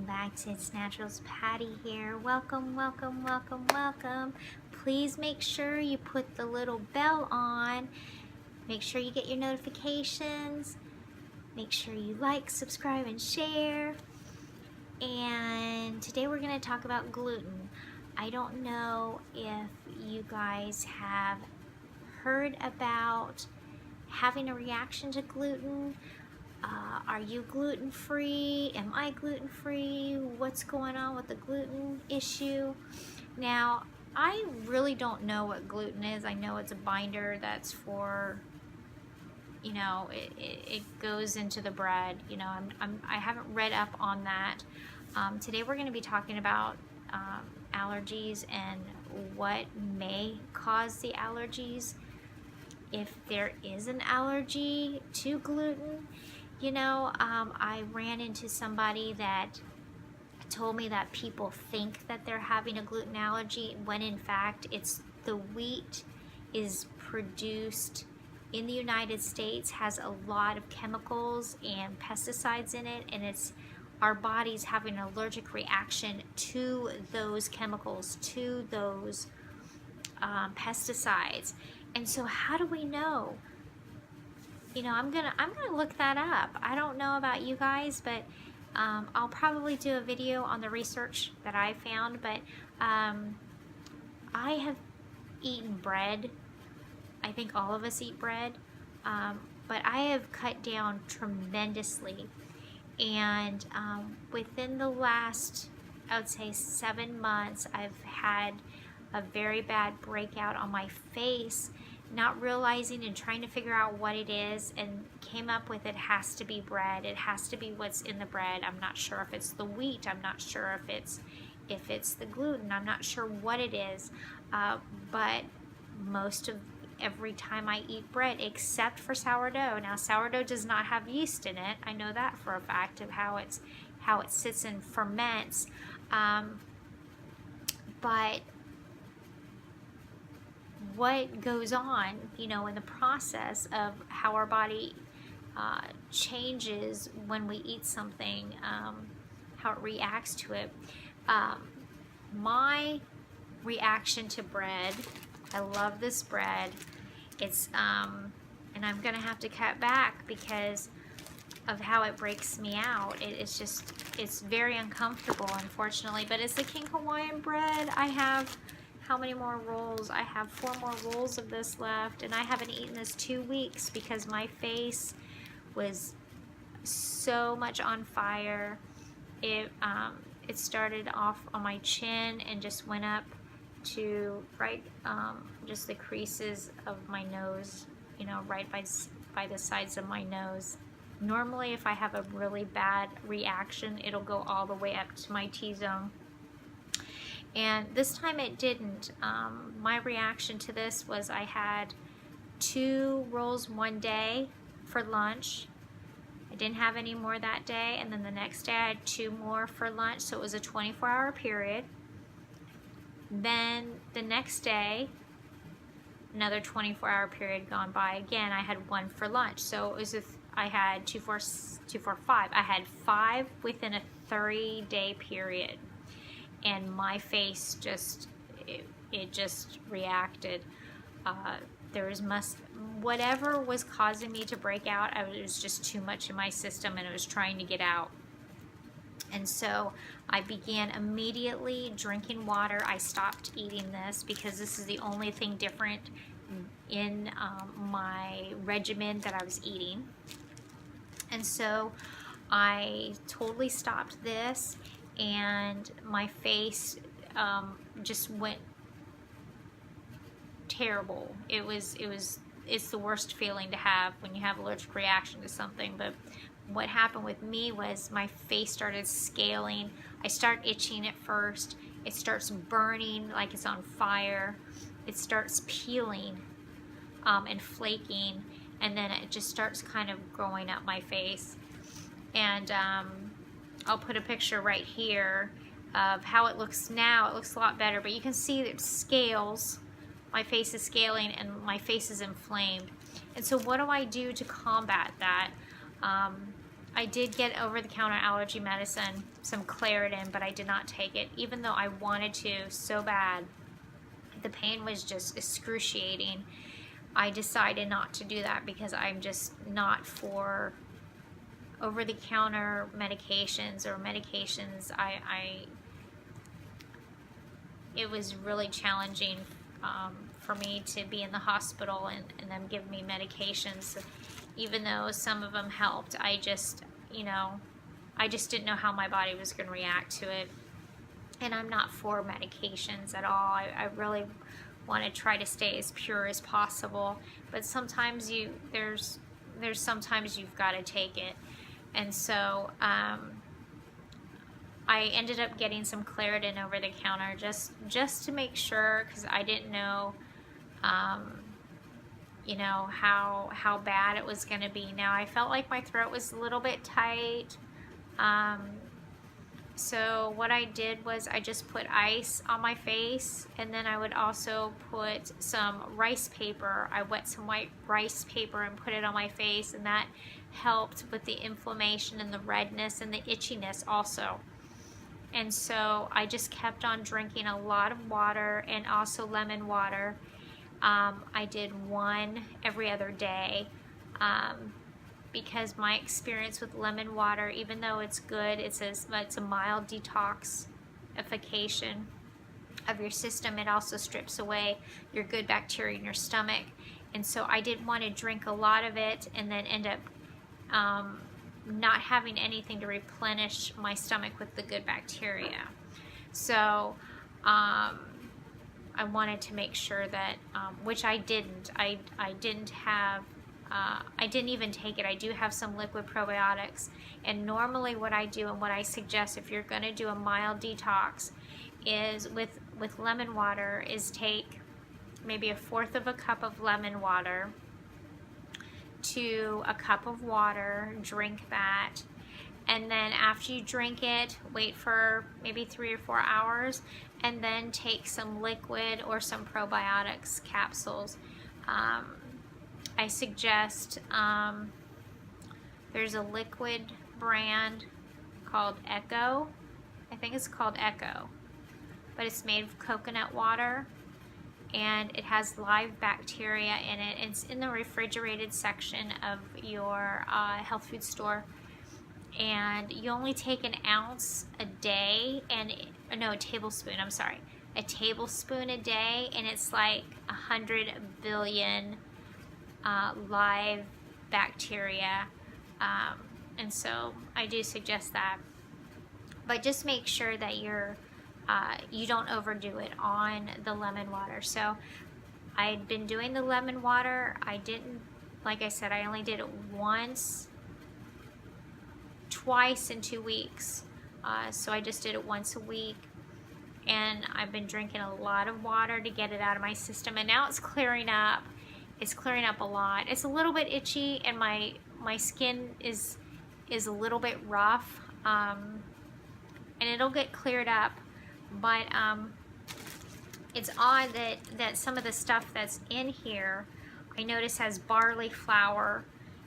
Welcome back to It's Naturals. Patty here. Welcome, welcome, welcome, welcome. Please make sure you put the little bell on. Make sure you get your notifications. Make sure you like, subscribe, and share. And today we're going to talk about gluten. I don't know if you guys have heard about having a reaction to gluten. Are you gluten-free? Am I gluten-free? What's going on with the gluten issue? Now, I really don't know what gluten is. I know it's a binder that's for, it goes into the bread. I haven't read up on that. Today we're going to be talking about allergies and what may cause the allergies, if there is an allergy to gluten. I ran into somebody that told me that people think that they're having a gluten allergy when in fact it's the wheat is produced in the United States, has a lot of chemicals and pesticides in it, and it's our body's having an allergic reaction to those chemicals, to those pesticides. And so how do we know? I'm gonna look that up. I don't know about you guys, but I'll probably do a video on the research that I found. But I have eaten bread. I think all of us eat bread, but I have cut down tremendously. And within the last, I would say 7 months, I've had a very bad breakout on my face, not realizing and trying to figure out what it is, and came up with it has to be bread. It has to be what's in the bread. I'm not sure if it's the wheat. I'm not sure if it's the gluten. I'm not sure what it is. But most of every time I eat bread, except for sourdough. Now sourdough does not have yeast in it. I know that for a fact of how it sits and ferments. But what goes on, in the process of how our body changes when we eat something, how it reacts to it. My reaction to bread, I love this bread. It's, and I'm gonna have to cut back because of how it breaks me out. It's very uncomfortable, unfortunately, but it's the King Hawaiian bread. I have, how many more rolls? I have 4 more rolls of this left, and I haven't eaten this 2 weeks because my face was so much on fire. It started off on my chin and just went up to right, just the creases of my nose, right by the sides of my nose. Normally, if I have a really bad reaction, it'll go all the way up to my T-zone. And this time it didn't. My reaction to this was I had 2 rolls one day for lunch. I didn't have any more that day, and then the next day I had 2 more for lunch, so it was a 24-hour period. Then the next day, another 24-hour period gone by. Again, I had 1 for lunch, so it was I had 2, 4, 5. I had 5 within a 30-day period. And my face just, it just reacted. Whatever was causing me to break out, it was just too much in my system, and it was trying to get out. And so I began immediately drinking water. I stopped eating this because this is the only thing different in my regimen that I was eating. And so I totally stopped this, and my face just went terrible. It's the worst feeling to have when you have allergic reaction to something. But what happened with me was my face started scaling. I start itching at first. It starts burning like it's on fire. It starts peeling and flaking, and then it just starts kind of growing up my face. And I'll put a picture right here of how it looks now. It looks a lot better, but you can see it scales. My face is scaling and my face is inflamed. And so what do I do to combat that? I did get over-the-counter allergy medicine, some Claritin, but I did not take it, even though I wanted to so bad. The pain was just excruciating. I decided not to do that because I'm just not for over-the-counter medications or medications. It was really challenging for me to be in the hospital and them give me medications. Even though some of them helped, I just didn't know how my body was going to react to it. And I'm not for medications at all. I really want to try to stay as pure as possible. But sometimes there's sometimes you've got to take it. And so I ended up getting some Claritin over the counter just to make sure, because I didn't know how bad it was going to be. Now I felt like my throat was a little bit tight. So what I did was I just put ice on my face, and then I would also put some rice paper. I wet some white rice paper and put it on my face, and that helped with the inflammation and the redness and the itchiness also. And so I just kept on drinking a lot of water, and also lemon water. I did one every other day because my experience with lemon water, even though it's good, it's a mild detoxification of your system. It also strips away your good bacteria in your stomach. And so I didn't want to drink a lot of it and then end up not having anything to replenish my stomach with the good bacteria. So I wanted to make sure that, which I didn't. I didn't have, I didn't even take it. I do have some liquid probiotics. And normally what I do and what I suggest if you're going to do a mild detox is with lemon water is take maybe 1/4 of a cup of lemon water to a cup of water, drink that, and then after you drink it, wait for maybe 3 or 4 hours, and then take some liquid or some probiotics capsules. I suggest, there's a liquid brand called Echo. I think it's called Echo, but it's made of coconut water, and it has live bacteria in it. It's in the refrigerated section of your health food store, and you only take an ounce a day, no, a tablespoon, I'm sorry, a tablespoon a day, and it's like 100 billion live bacteria, and so I do suggest that. But just make sure that you don't overdo it on the lemon water. So I'd been doing the lemon water. I didn't, like I said, I only did it twice in 2 weeks. So I just did it once a week. And I've been drinking a lot of water to get it out of my system. And now it's clearing up. It's clearing up a lot. It's a little bit itchy, and my skin is a little bit rough. And it'll get cleared up. But it's odd that some of the stuff that's in here, I notice has barley flour.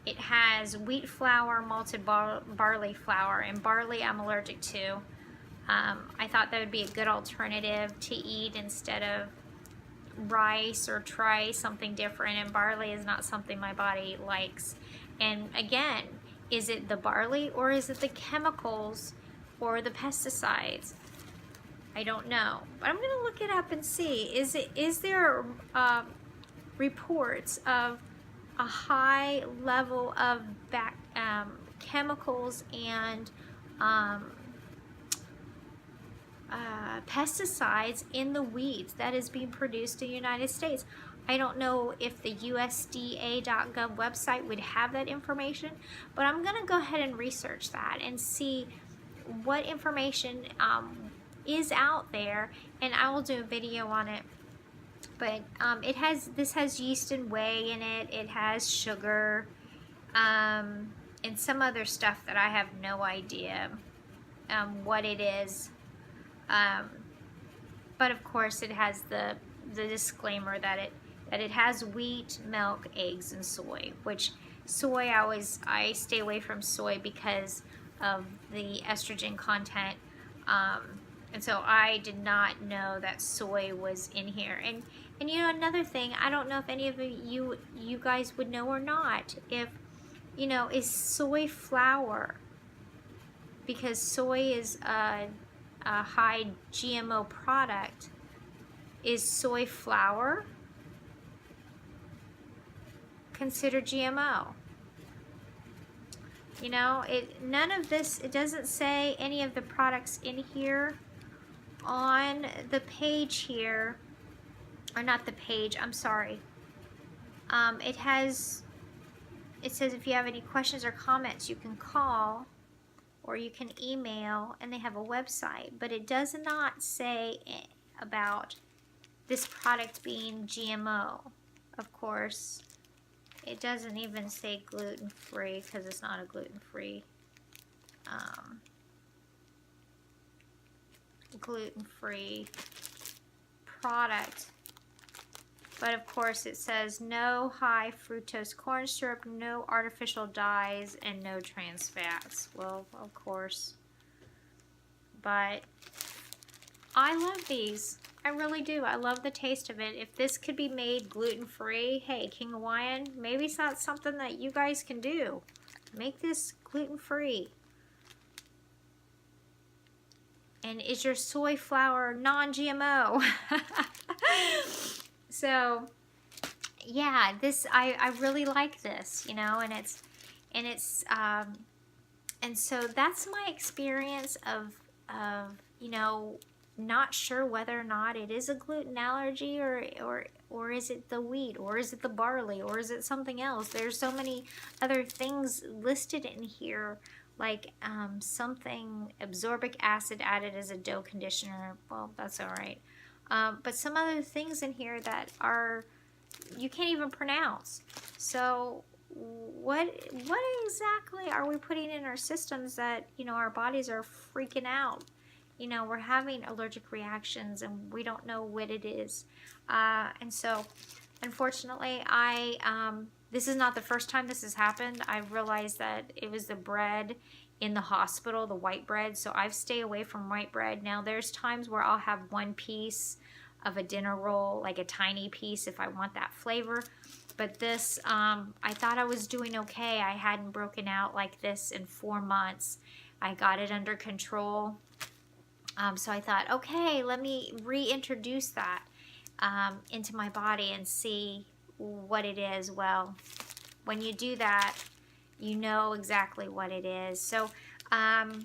It has wheat flour, malted barley flour, and barley I'm allergic to. I thought that would be a good alternative to eat instead of rice, or try something different, and barley is not something my body likes. And again, is it the barley, or is it the chemicals or the pesticides? I don't know, but I'm gonna look it up and see. Is there reports of a high level of chemicals and pesticides in the wheat that is being produced in the United States? I don't know if the USDA.gov website would have that information, but I'm gonna go ahead and research that and see what information is out there, and I will do a video on it. But this has yeast and whey in it. It has sugar, and some other stuff that I have no idea what it is. But of course, it has the disclaimer that it has wheat, milk, eggs, and soy. Which soy, I stay away from soy because of the estrogen content. And so I did not know that soy was in here. And you know, another thing, I don't know if any of you guys would know or not, if, you know, is soy flour, because soy is a high GMO product, is soy flour considered GMO? You know, none of this, it doesn't say any of the products in here on the page here, or not the page, I'm sorry. It says if you have any questions or comments, you can call or you can email, and they have a website, but it does not say about this product being GMO. Of course, it doesn't even say gluten-free because it's not a gluten-free product. But of course it says no high fructose corn syrup, no artificial dyes, and no trans fats. Well, of course. But I love these. I really do. I love the taste of it. If this could be made gluten-free, hey, King Hawaiian, maybe it's not something that you guys can do. Make this gluten-free. And is your soy flour non-GMO? So, yeah, this, I really like this, you know, and so that's my experience of, you know, not sure whether or not it is a gluten allergy, or is it the wheat, or is it the barley, or is it something else. There's so many other things listed in here, like something absorbic acid added as a dough conditioner. Well, that's all right. But some other things in here that are, you can't even pronounce. So what exactly are we putting in our systems that, you know, our bodies are freaking out? You know, we're having allergic reactions and we don't know what it is. And so, unfortunately, this is not the first time this has happened. I realized that it was the bread in the hospital, the white bread. So I've stayed away from white bread. Now there's times where I'll have one piece of a dinner roll, like a tiny piece if I want that flavor. But this, I thought I was doing okay. I hadn't broken out like this in 4 months. I got it under control. So I thought, okay, let me reintroduce that into my body and see what it is. Well, when you do that, you know exactly what it is. So I'm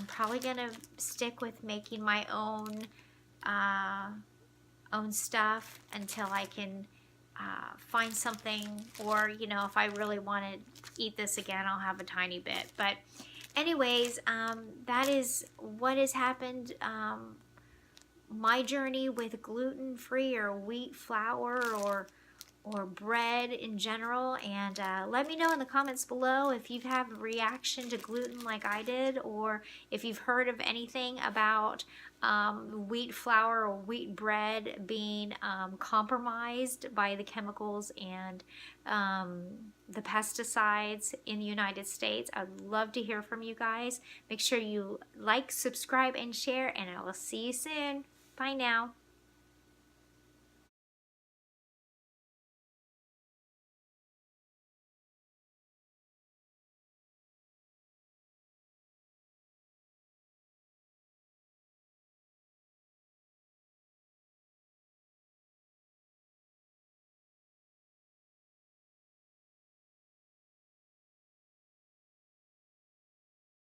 probably gonna stick with making my own stuff until I can find something, or, you know, if I really want to eat this again, I'll have a tiny bit. But anyways, that is what has happened. My journey with gluten-free or wheat flour or bread in general, and let me know in the comments below if you've had a reaction to gluten like I did, or if you've heard of anything about wheat flour or wheat bread being compromised by the chemicals and the pesticides in the United States. I'd love to hear from you guys. Make sure you like, subscribe, and share, and I will see you soon. Bye now.